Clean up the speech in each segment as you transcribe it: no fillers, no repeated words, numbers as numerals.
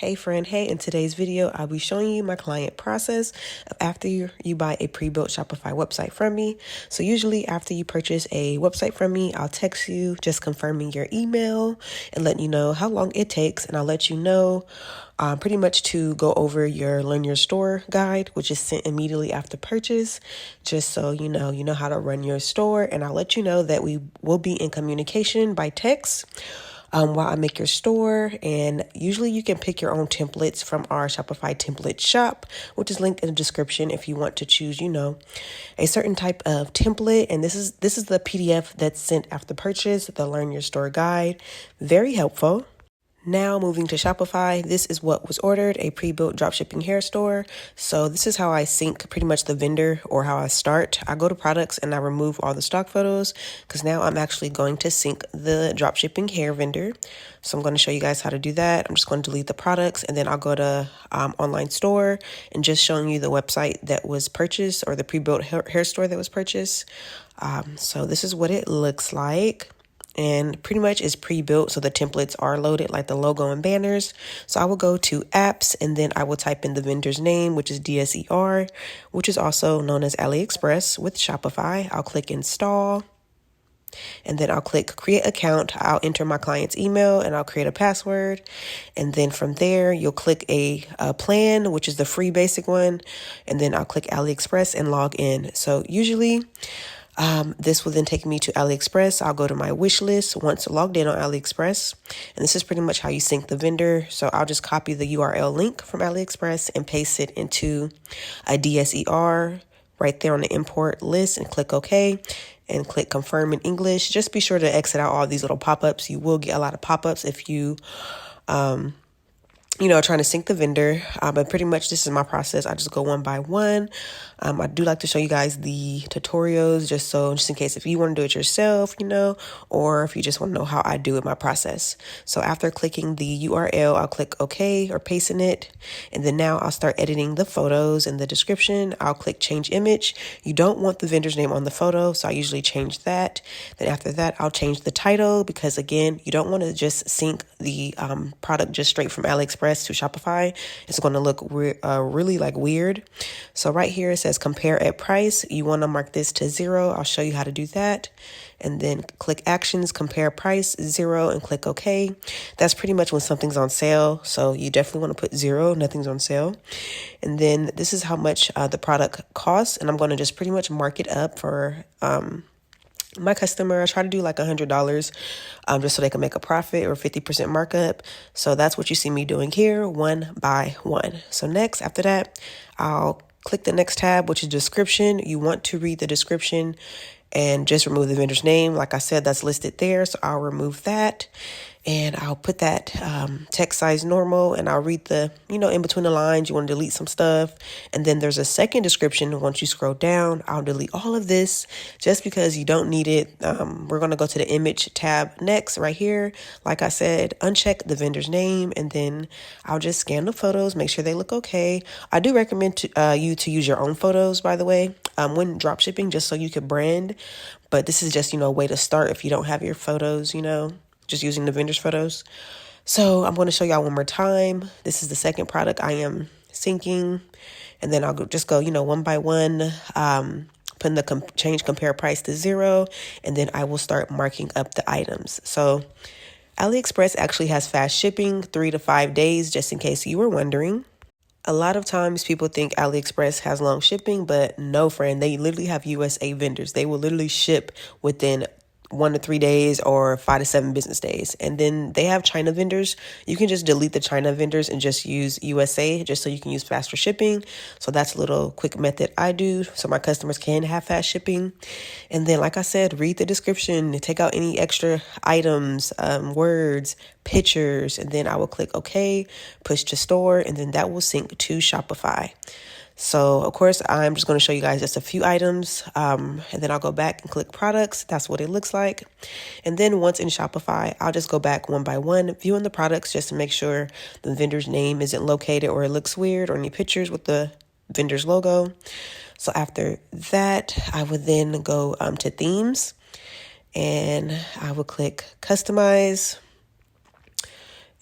Hey friend, hey, in today's video, I'll be showing you my client process of after you buy a pre-built Shopify website from me. So usually after you purchase a website from me, I'll text you just confirming your email and letting you know how long it takes. And I'll let you know pretty much to go over your Learn Your Store guide, which is sent immediately after purchase, just so you know how to run your store. And I'll let you know that we will be in communication by text while I make your store. And usually you can pick your own templates from our Shopify template shop, which is linked in the description if you want to choose, a certain type of template. And this is the PDF that's sent after purchase, the Learn Your Store guide. Very helpful. Now moving to Shopify, this is what was ordered, a pre-built dropshipping hair store. So this is how I sync pretty much the vendor, or how I start. I go to products and I remove all the stock photos because now I'm actually going to sync the dropshipping hair vendor. So I'm going to show you guys how to do that. I'm just going to delete the products and then I'll go to online store and just showing you the website that was purchased, or the pre-built hair store that was purchased. So this is what it looks like. And pretty much is pre-built, so the templates are loaded, like the logo and banners. So I will go to apps and then I will type in the vendor's name, which is DSER, which is also known as AliExpress with Shopify. I'll click install and then I'll click create account. I'll enter my client's email and I'll create a password. And then from there, you'll click a plan, which is the free basic one. And then I'll click AliExpress and log in. So usually this will then take me to AliExpress. I'll go to my wish list once logged in on AliExpress. And this is pretty much how you sync the vendor. So I'll just copy the URL link from AliExpress and paste it into a DSER right there on the import list and click OK and click confirm in English. Just be sure to exit out all these little pop-ups. You will get a lot of pop-ups if you trying to sync the vendor. But pretty much this is my process. I just go one by one. I do like to show you guys the tutorials just in case if you want to do it yourself, or if you just want to know how I do it, my process. So after clicking the URL, I'll click OK or pasting it. And then now I'll start editing the photos and the description. I'll click change image. You don't want the vendor's name on the photo, so I usually change that. Then after that, I'll change the title because again, you don't want to just sync the product just straight from AliExpress to Shopify. It's going to look really weird. So right here it says compare at price. You want to mark this to 0. I'll show you how to do that. And then click actions, compare price 0 and click OK. That's pretty much when something's on sale. So you definitely want to put 0, nothing's on sale. And then this is how much the product costs. And I'm going to just pretty much mark it up for my customer. I try to do like $100 just so they can make a profit, or 50% markup. So that's what you see me doing here, one by one. So next, after that, I'll click the next tab, which is description. You want to read the description and just remove the vendor's name. Like I said, that's listed there. So I'll remove that. And I'll put that text size normal, and I'll read the, in between the lines, you want to delete some stuff. And then there's a second description. Once you scroll down, I'll delete all of this just because you don't need it. We're going to go to the image tab next right here. Like I said, uncheck the vendor's name, and then I'll just scan the photos, make sure they look okay. I do recommend you to use your own photos, by the way, when drop shipping, just so you can brand. But this is just, a way to start if you don't have your photos, just using the vendor's photos. So I'm going to show y'all one more time. This is the second product I am syncing. And then I'll go one by one, putting the change compare price to 0. And then I will start marking up the items. So AliExpress actually has fast shipping, 3 to 5 days, just in case you were wondering. A lot of times people think AliExpress has long shipping, but no, friend, they literally have USA vendors. They will literally ship within 1 to 3 days or 5 to 7 business days. And then they have China vendors. You can just delete the China vendors and just use USA just so you can use faster shipping. So that's a little quick method I do so my customers can have fast shipping. And then, like I said, read the description, take out any extra items, words, pictures, and then I will click OK, push to store, and then that will sync to Shopify. So, of course, I'm just going to show you guys just a few items, and then I'll go back and click products. That's what it looks like. And then once in Shopify, I'll just go back one by one, viewing the products just to make sure the vendor's name isn't located or it looks weird, or any pictures with the vendor's logo. So after that, I would then go to themes, and I would click customize.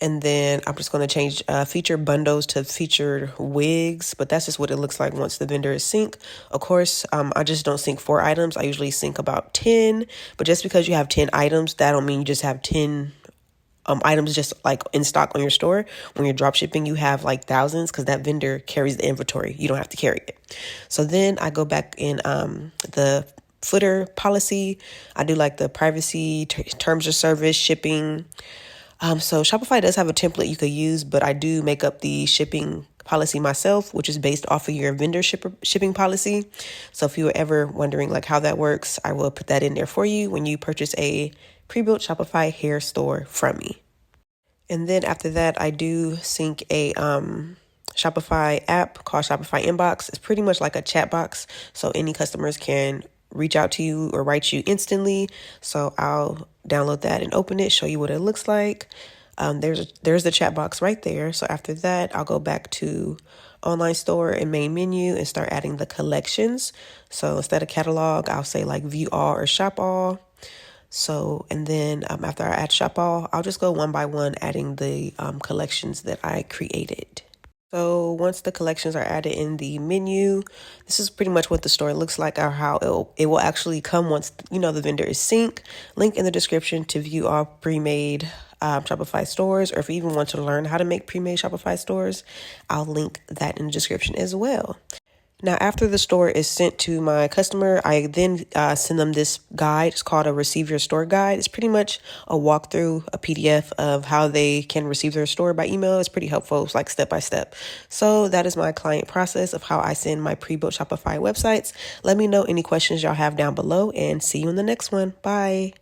And then I'm just going to change featured bundles to featured wigs, but that's just what it looks like once the vendor is synced. Of course, I just don't sync 4 items. I usually sync about 10, but just because you have 10 items, that don't mean you just have 10 items just like in stock on your store. When you're drop shipping, you have like thousands because that vendor carries the inventory. You don't have to carry it. So then I go back in the footer policy. I do like the privacy, terms of service, shipping. So Shopify does have a template you could use, but I do make up the shipping policy myself, which is based off of your vendor shipping policy. So if you were ever wondering like how that works, I will put that in there for you when you purchase a pre-built Shopify hair store from me. And then after that, I do sync a Shopify app called Shopify Inbox. It's pretty much like a chat box, so any customers can reach out to you or write you instantly. So I'll download that and open it, show you what it looks like. There's the chat box right there. So after that, I'll go back to online store and main menu and start adding the collections. So instead of catalog, I'll say like view all or shop all. So, and then after I add shop all, I'll just go one by one adding the collections that I created. So once the collections are added in the menu, this is pretty much what the store looks like or how it will actually come once, the vendor is synced. Link in the description to view all pre-made Shopify stores, or if you even want to learn how to make pre-made Shopify stores, I'll link that in the description as well. Now, after the store is sent to my customer, I then send them this guide. It's called a Receive Your Store Guide. It's pretty much a walkthrough, a PDF of how they can receive their store by email. It's pretty helpful. It's like step by step. So that is my client process of how I send my pre-built Shopify websites. Let me know any questions y'all have down below and see you in the next one. Bye.